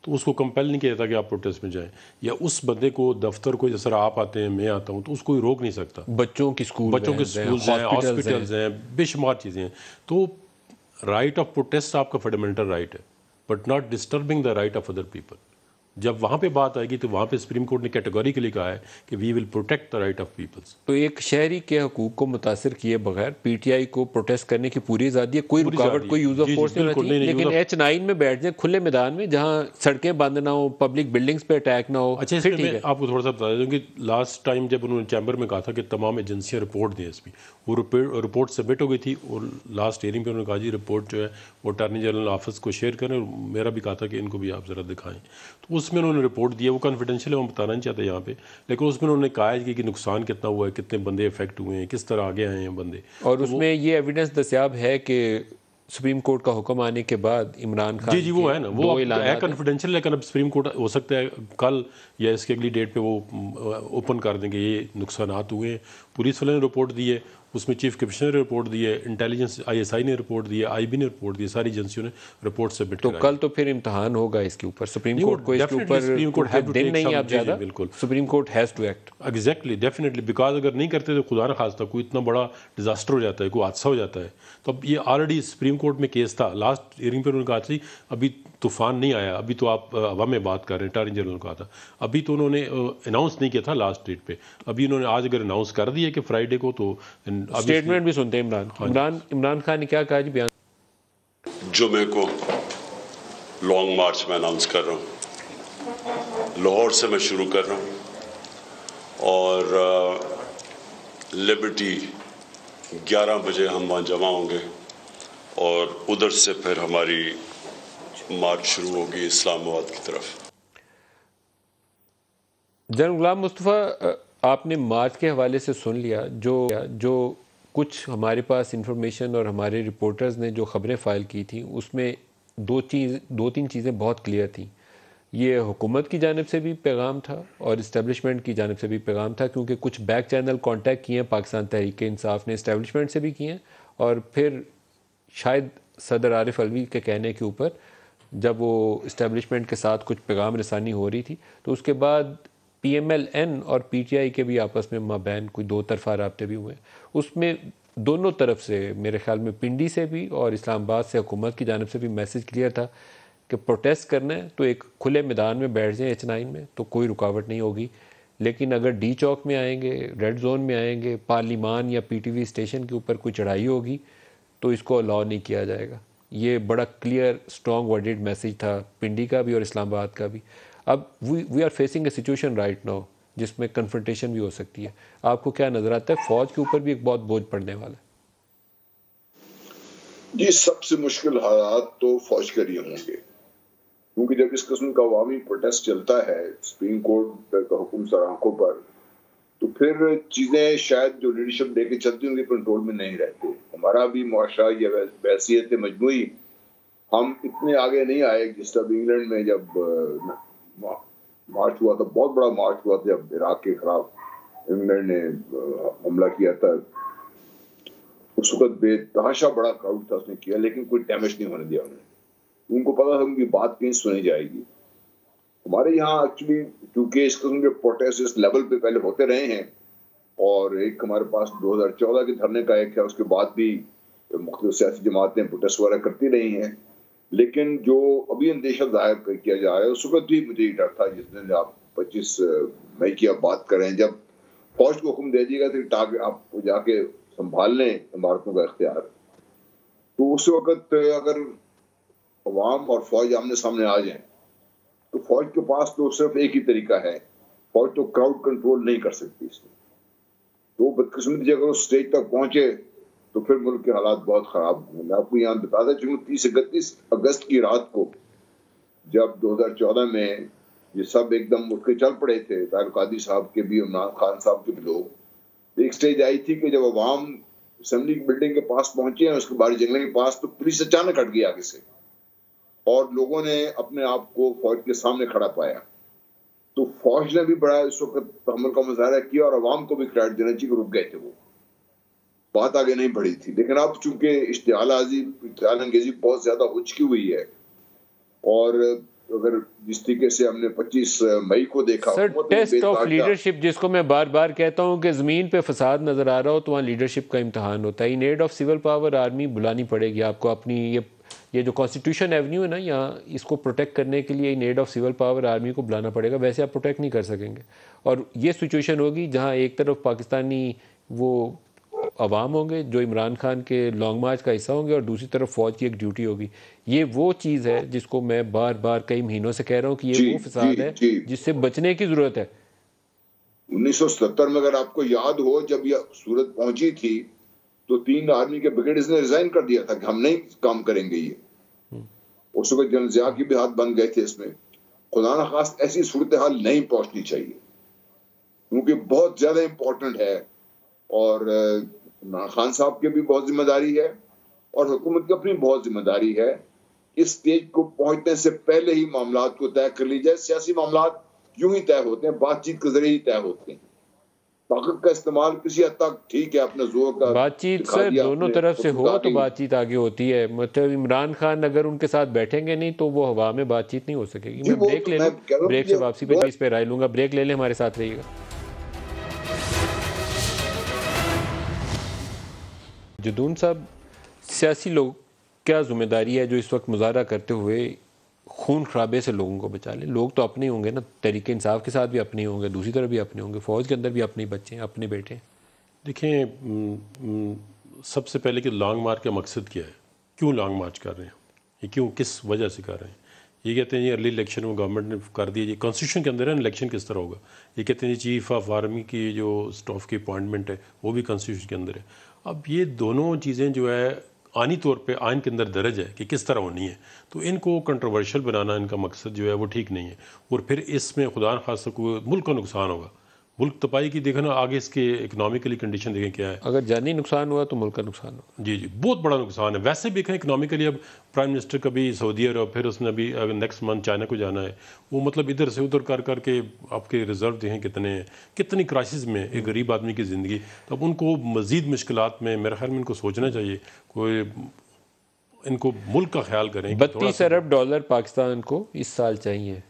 तो उसको कंपेल नहीं किया जाता कि आप प्रोटेस्ट में जाएं, या उस बंदे को दफ्तर को, जैसे आप आते हैं मैं आता हूं, तो उसको रोक नहीं सकता। बच्चों के स्कूल हैं, हॉस्पिटल्स हैं, बेशुमार चीज़ें हैं। तो राइट ऑफ प्रोटेस्ट आपका फंडामेंटल राइट है, but not disturbing the right of other people. जब वहाँ पे बात आएगी तो वहाँ पे सुप्रीम कोर्ट ने कैटेगोरिकली कहा है कि we will protect the right of peoples. तो एक शहरी के हकूक को मुतासिर किए बगैर पीटीआई को प्रोटेस्ट करने की पूरी आज़ादी है, कोई रुकावट, कोई यूज ऑफ फोर्स नहीं होना चाहिए, लेकिन H9 में बैठ जाए खुले मैदान में जहाँ सड़कें बंद ना हो, पब्लिक बिल्डिंग्स पे अटैक ना हो। अच्छा, इसमें मैं आपको थोड़ा सा बता दूँ कि लास्ट टाइम जब उन्होंने चैम्बर में कहा था कि तमाम एजेंसियाँ रिपोर्ट दें इसकी, वो रिपोर्ट सबमिट हो गई थी और लास्ट हियरिंग पे उन्होंने कहा जी रिपोर्ट जो है वो अटॉर्नी जनरल ऑफिस को शेयर करें, और मेरा भी कहा था कि इनको भी आप ज़रा दिखाएं। तो उसमें उन्होंने रिपोर्ट दी, वो कॉन्फिडेंशियल है, वो बताना नहीं चाहते यहाँ पे, लेकिन उसमें उन्होंने कहा है कि नुकसान कितना हुआ है, कितने बंदे इफेक्ट हुए हैं, किस तरह आगे आए हैं बंदे। और उसमें ये एविडेंस दस्याब है कि सुप्रीम कोर्ट का हुक्म आने के बाद इमरान खान जी वो है ना, वो है कॉन्फिडेंशियल, लेकिन अब सुप्रीम कोर्ट हो सकता है कल या इसके अगली डेट पे वो ओपन कर देंगे ये नुकसानात हुए हैं। पुलिस वाले ने रिपोर्ट दी है, उसमें चीफ कमिश्नर ने रिपोर्ट दी है, इंटेलिजेंस ISI ने रिपोर्ट दी है, IB ने रिपोर्ट दी है, सारी एजेंसियों ने रिपोर्ट सबमिट तो कल तो फिर इम्तहान होगा इसके ऊपर। सुप्रीम कोर्ट को इसके ऊपर दिन नहीं आप ज़्यादा, बिल्कुल Supreme Court has to act. Exactly, definitely, because अगर नहीं करते तो खुदा न खास्ता कोई इतना बड़ा डिजास्टर हो जाता है, कोई हादसा हो जाता है। तो अब ये ऑलरेडी सुप्रीम कोर्ट में केस था, लास्ट हियरिंग पर उन्होंने कहा था अभी तूफान नहीं आया, अभी तो आप हवा में बात कर रहे हैं, अटॉर्नी जनरल ने कहा था, अभी तो उन्होंने अनाउंस नहीं किया था लास्ट डेट पे, अभी उन्होंने आज अगर अनाउंस कर दिया कि फ्राइडे को, तो स्टेटमेंट भी सुनते हैं इमरान खान ने क्या कहा जी बयान। जुमे को लॉन्ग मार्च में अनाउंस कर रहा हूँ, लाहौर से मैं शुरू कर रहा हूँ और लिबर्टी 11 बजे हम वहाँ जमा होंगे और उधर से फिर हमारी मार्च शुरू होगी इस्लामाबाद की तरफ। जनरल गुलाम मुस्तफ़ा, आपने मार्च के हवाले से सुन लिया, जो कुछ हमारे पास इंफॉर्मेशन और हमारे रिपोर्टर्स ने जो ख़बरें फ़ाइल की थी, उसमें दो तीन चीज़ें बहुत क्लियर थी। ये हुकूमत की जानिब से भी पैगाम था और इस्टेब्लिशमेंट की जानिब से भी पैगाम था, क्योंकि कुछ बैक चैनल कांटेक्ट किए हैं पाकिस्तान तहरीक इंसाफ ने इस्टेब्लिशमेंट से भी किए हैं, और फिर शायद सदर आरिफ अलवी के कहने के ऊपर जब वो इस्टेब्लिशमेंट के साथ कुछ पैगाम रसानी हो रही थी, तो उसके बाद PMLN और PTI के भी आपस में माबैन कोई 2 तरफा राब्ते भी हुए। उसमें दोनों तरफ से, मेरे ख्याल में पिंडी से भी और इस्लामाबाद से हुकूमत की जानिब से भी मैसेज क्लियर था कि प्रोटेस्ट करना है तो एक खुले मैदान में बैठ जाएं H9 में, तो कोई रुकावट नहीं होगी, लेकिन अगर डी चौक में आएंगे, रेड जोन में आएंगे, पार्लिमान या PTV स्टेशन के ऊपर कोई चढ़ाई होगी तो इसको अलाउ नहीं किया जाएगा। ये बड़ा क्लियर स्ट्रॉन्ग वर्डेड मैसेज था पिंडी का भी और इस्लामाबाद का भी। अब we are facing a situation right now जिसमें कन्फ्रंटेशन भी हो सकती है। आपको क्या नजर आता है, फौज के ऊपर भी एक बहुत बोझ पड़ने वाला है? जी, सबसे मुश्किल हालात तो फौज के लिए होंगे, क्योंकि जब इस किस्म का अवामी प्रोटेस्ट चलता है सुप्रीम कोर्ट का हुक्म सर आंखों पर, तो फिर चीजें शायद जो लीडरशिप लेके चलती होंगी कंट्रोल में नहीं रहते। हमारा भी मुआशरा या वैसियत मजमूई हम इतने आगे नहीं आए जिस तरह इंग्लैंड में जब मार्च हुआ था, बहुत बड़ा मार्च हुआ था जब इराक के खिलाफ इंग्लैंड ने हमला किया था। उस वक्त बेतहाशा बड़ा क्राउड था, उसने किया, लेकिन कोई डैमेज नहीं होने दिया उन्होंने। उनको पता था उनकी बात कहीं सुनी जाएगी। हमारे यहाँ एक्चुअली क्योंकि इस किस्म के प्रोटेस्ट इस लेवल पे पहले होते रहे हैं, और एक हमारे पास 2014 के धरने का एक है, उसके बाद भी मुख्तलिफ सियासी जमातें प्रोटेस्ट वगैरह करती रही हैं, लेकिन जो अभी अंदेशा जाहिर किया जा रहा है उस वक्त भी मुझे डर था, जिस दिन आप 25 मई की आप बात कर रहे हैं, जब फौज को हुक्म दे दिएगा तो आपको जाके संभाल लें इमारतों का इख्तियार, तो उस वक्त अगर अवाम और फौज आमने सामने आ जाए तो फौज के पास तो सिर्फ एक ही तरीका है, फौज तो क्राउड कंट्रोल नहीं कर सकती इसमें, तो बदकिस्मती अगर उस स्टेज तक पहुंचे तो फिर मुल्क के हालात बहुत खराब होंगे। मैं आपको यहाँ बताता चलूँ 30-31 अगस्त की रात को जब 2014 में ये सब एकदम उठ के चल पड़े थे, तारिक कादी साहब के भी, इमरान खान साहब के भी लोग, एक स्टेज आई थी कि जब अवाम असेंबली बिल्डिंग के पास पहुंचे हैं, उसके बाहरी जंगले के पास, तो पुलिस अचानक हट गई आगे से और लोगों ने अपने आप को फौज के सामने खड़ा पाया। तो फौज ने भी बड़ा इस वक्त तहम्मुल का मुजाहरा किया और अवाम को भी क्रेडिट देना चाहिए, रुक गए थे, वो बात आगे नहीं बढ़ी थी। लेकिन अब चूंकि इश्तिहाल अंगेजी बहुत ज्यादा हो चुकी हुई है, और अगर जिस तरीके से हमने 25 मई को देखा, सर टेस्ट ऑफ लीडरशिप जिसको मैं बार बार कहता हूं कि जमीन पे फसाद नजर आ रहा हो तो वहाँ लीडरशिप का इम्तहान होता है। In aid of civil power army बुलानी पड़ेगी आपको अपनी, ये जो कॉन्स्टिट्यूशन एवेन्यू है ना, यहाँ इसको प्रोटेक्ट करने के लिए in aid of civil power army को बुलाना पड़ेगा, वैसे आप प्रोटेक्ट नहीं कर सकेंगे। और ये सिचुएशन होगी जहाँ एक तरफ पाकिस्तानी वो अवाम होंगे जो इमरान खान के लॉन्ग मार्च का हिस्सा होंगे और दूसरी तरफ फौज की एक ड्यूटी होगी। ये वो चीज़ है जिसको मैं बार बार कई महीनों से कह रहा हूँ कि ये वो फसाद है जिससे बचने की ज़रूरत है। 1977 में अगर आपको याद हो, जब यह सूरत पहुंची थी तो 3 आर्मी के ब्रिगेडियर्स ने रिजाइन कर दिया था कि हम नहीं काम करेंगे ये। उस वक्त जनरल जिया के भी हाथ बन गए थे इसमें। खुदा न खास्त ऐसी सूरत हाल नहीं पहुंचनी चाहिए, क्योंकि बहुत ज्यादा इंपॉर्टेंट है, और इमरान खान साहब की भी बहुत जिम्मेदारी है और हुकूमत की अपनी बहुत जिम्मेदारी है। इस स्टेज को पहुंचने से पहले ही मामलात को तय कर ली जाए। सियासी मामलात यूं ही तय होते हैं, बातचीत के जरिए ही तय होते हैं। ताकत का इस्तेमाल किसी हद तक ठीक है, अपने जोर का बातचीत सर दोनों तरफ से हो तो बातचीत आगे होती है। मतलब इमरान खान अगर उनके साथ बैठेंगे नहीं तो वो हवा में बातचीत नहीं हो सकेगी। मैं ब्रेक ले लूँ, ब्रेक से वापसी पे इस पे राय लूंगा। ब्रेक ले लें, हमारे साथ रहिएगा। जदून साहब, सियासी लोग क्या जिम्मेदारी है जो इस वक्त मुजाहरा करते हुए खून खराबे से लोगों को बचा ले? लोग तो अपने होंगे ना, तहरीक इंसाफ के साथ भी अपने होंगे, दूसरी तरफ भी अपने होंगे, फौज के अंदर भी अपने बच्चे हैं, अपने बेटे हैं। देखें, सबसे पहले कि लॉन्ग मार्च का मकसद क्या है, क्यों लॉन्ग मार्च कर रहे हैं, ये क्यों, किस वजह से कर रहे हैं? ये कहते हैं ये अर्ली इलेक्शन में गवर्नमेंट ने कर दिया, ये कॉन्स्टिट्यूशन के अंदर है, इलेक्शन किस तरह होगा। ये कहते हैं चीफ ऑफ आर्मी की जो स्टाफ की अपॉइंटमेंट है वो भी कॉन्स्टिट्यूशन के अंदर है। अब ये दोनों चीज़ें जो है आनी तौर पे आइन के अंदर दर्ज है कि किस तरह होनी है, तो इनको कंट्रोवर्शियल बनाना इनका मकसद जो है वो ठीक नहीं है। और फिर इसमें खुदा न खासा कोई मुल्क को नुकसान होगा, मुल्क तपाई की देखना, आगे इसके इकनॉमिकली कंडीशन देखें क्या है। अगर जानी नुकसान हुआ तो मुल्क का नुकसान होगा। जी जी, बहुत बड़ा नुकसान है। वैसे भी देखें इकनॉमिकली, अब प्राइम मिनिस्टर कभी सऊदी अरब, फिर उसने अभी अगर नेक्स्ट मंथ चाइना को जाना है, वो मतलब इधर से उधर कर करके आपके रिजर्व देखें कितने हैं, कितनी क्राइसिस में एक गरीब आदमी की ज़िंदगी। तो अब उनको मज़ीद मुश्किलात में मेरे ख्याल में इनको सोचना चाहिए, कोई इनको मुल्क का ख्याल करें। 32 अरब डॉलर पाकिस्तान को इस साल चाहिए।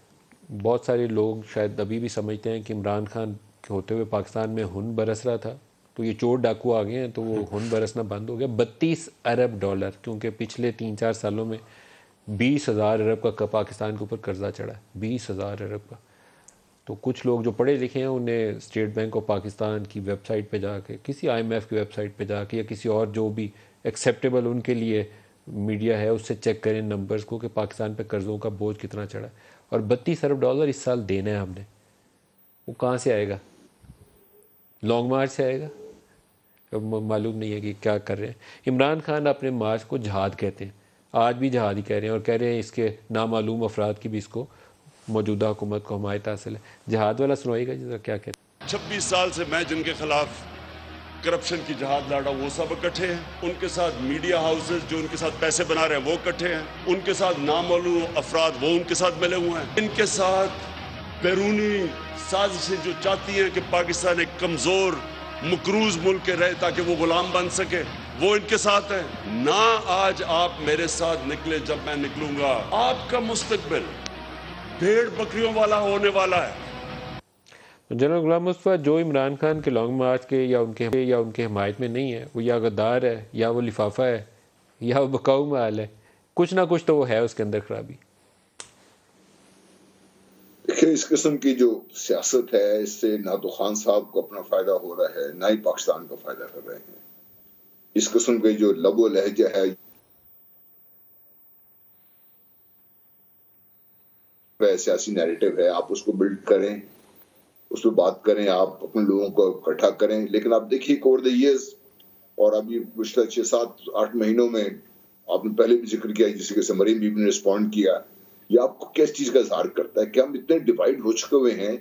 बहुत सारे लोग शायद अभी भी समझते हैं कि इमरान खान होते हुए पाकिस्तान में खून बरस रहा था, तो ये चोर डाकू आ गए हैं तो वो खून बरसना बंद हो गया। 32 अरब डॉलर, क्योंकि पिछले 3-4 सालों में 20,000 अरब का पाकिस्तान के ऊपर कर्जा चढ़ा है, 20,000 अरब का। तो कुछ लोग जो पढ़े लिखे हैं उन्हें स्टेट बैंक ऑफ पाकिस्तान की वेबसाइट पे जाके, किसी IMF की वेबसाइट पे जाके, या किसी और जो भी एक्सेप्टेबल उनके लिए मीडिया है उससे चेक करें नंबर्स को कि पाकिस्तान पे कर्ज़ों का बोझ कितना चढ़ा है। और 32 अरब डॉलर इस साल देना है हमने। वो कहाँ से आएगा? लॉन्ग मार्च से आएगा? मालूम नहीं है कि क्या कर रहे हैं। इमरान खान अपने मार्च को जहाद कहते हैं, आज भी जहाद ही कह रहे हैं, और कह रहे हैं इसके नामालूम अफराद की भी इसको मौजूदा हुकूमत को हमायत हासिल है। जहाद वाला सुनाइएगा जी, क्या कहते हैं? 26 साल से मैं जिनके खिलाफ करप्शन की जहाद लड़ा वो सब इकट्ठे हैं, उनके साथ मीडिया हाउसेस जो उनके साथ पैसे बना रहे हैं वो इकट्ठे हैं, उनके साथ नामालूम अफराद वो उनके साथ मिले हुए हैं, इनके साथ बैरूनी साजिशें जो चाहती हैं कि पाकिस्तान एक कमजोर मकरूज मुल्क के रहे ताकि वो गुलाम बन सके, वो इनके साथ है ना। आज आप मेरे साथ निकले, जब मैं निकलूंगा, आपका मुस्तकबिल भेड़ बकरियों वाला होने वाला है। तो जनरल गुलाम मुस्तफा जो इमरान खान के लॉन्ग मार्च के या उनके हिमायत में नहीं है, वो या गद्दार है, या वो लिफाफा है, या वो बकाऊ माल है। कुछ ना कुछ तो वो है उसके अंदर खराबी। देखिए, इस किस्म की जो सियासत है, इससे ना तो खान साहब को अपना फायदा हो रहा है, ना ही पाकिस्तान का फायदा कर रहे हैं। इस किस्म के जो लबो लहजा है, सियासी नैरेटिव है, आप उसको बिल्ड करें, उस पर बात करें, आप अपने लोगों को इकट्ठा करें। लेकिन आप देखिए ओवर द ईयर्स, और अभी पिछले 6-7-8 महीनों में आपने पहले भी जिक्र किया, जिस के मरीम बीबी ने रिस्पॉन्ड किया, ये आपको किस चीज का इजहार करता है कि हम इतने डिवाइड हो चुके हुए हैं,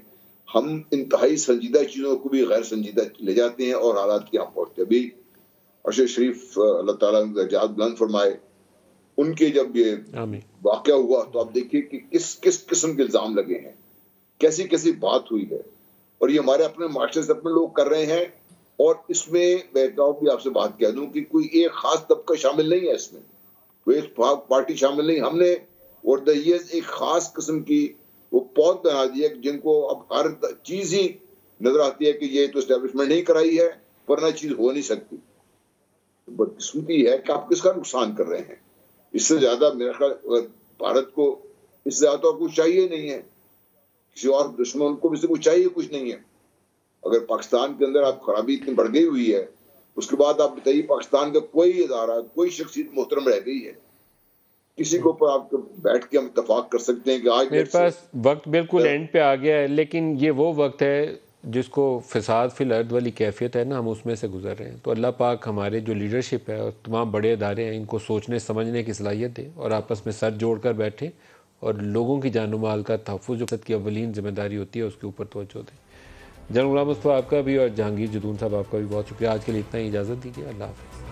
हम इंतहाई संजीदा चीजों को भी गैर संजीदा ले जाते हैं और हालात की हम पहुंचते। अभी अरशद शरीफ अल्लाह ताला उनका जात बुलंद फरमाए, उनके जब ये वाकया हुआ तो आप देखिए कि किस किस किस्म के इल्जाम लगे हैं, कैसी कैसी बात हुई है, और ये हमारे अपने मास्टर से अपने लोग कर रहे हैं। और इसमें मैं भी आपसे बात कह दूं कि कोई एक खास तबका शामिल नहीं है इसमें, कोई एक पार्टी शामिल नहीं। हमने और द ईयर्स एक खास किस्म की वो पौध बना दी है जिनको अब हर चीज ही नजर आती है कि ये तो एस्टेब्लिशमेंट नहीं कराई है, वरना चीज हो नहीं सकती। बदकिस्मती है कि आप किसका नुकसान कर रहे हैं। इससे ज्यादा मेरा ख्याल भारत को इससे ज्यादा कुछ चाहिए नहीं है, किसी और दुश्मन को भी कुछ चाहिए कुछ नहीं है। अगर पाकिस्तान के अंदर आप खराबी इतनी बढ़ गई हुई है, उसके बाद आप बताइए पाकिस्तान का कोई इदारा, कोई शख्सियत मोहतरम रह गई है, किसी के ऊपर आप बैठ के हम इत्तेफाक कर सकते हैं कि आज मेरे पास वक्त बिल्कुल एंड पे आ गया है, लेकिन ये वो वक्त है जिसको फिसाद फिल अर्द वाली कैफियत है ना, हम उसमें से गुजर रहे हैं। तो अल्लाह पाक हमारे जो लीडरशिप है और तमाम बड़े इदारे हैं, इनको सोचने समझने की सलाहियत दे और आपस में सर जोड़ कर बैठें और लोगों की जान माल का तहफ़्फ़ुज़ जो की अवलीन जिम्मेदारी होती है उसके ऊपर तवज्जो दें। जनरल गुलाम मुस्तफा आपका भी और जहांगीर जदून साहब आपका भी बहुत शुक्रिया। आज के लिए इतना ही, इजाज़त दीजिए। अल्लाह हाफ़िज़।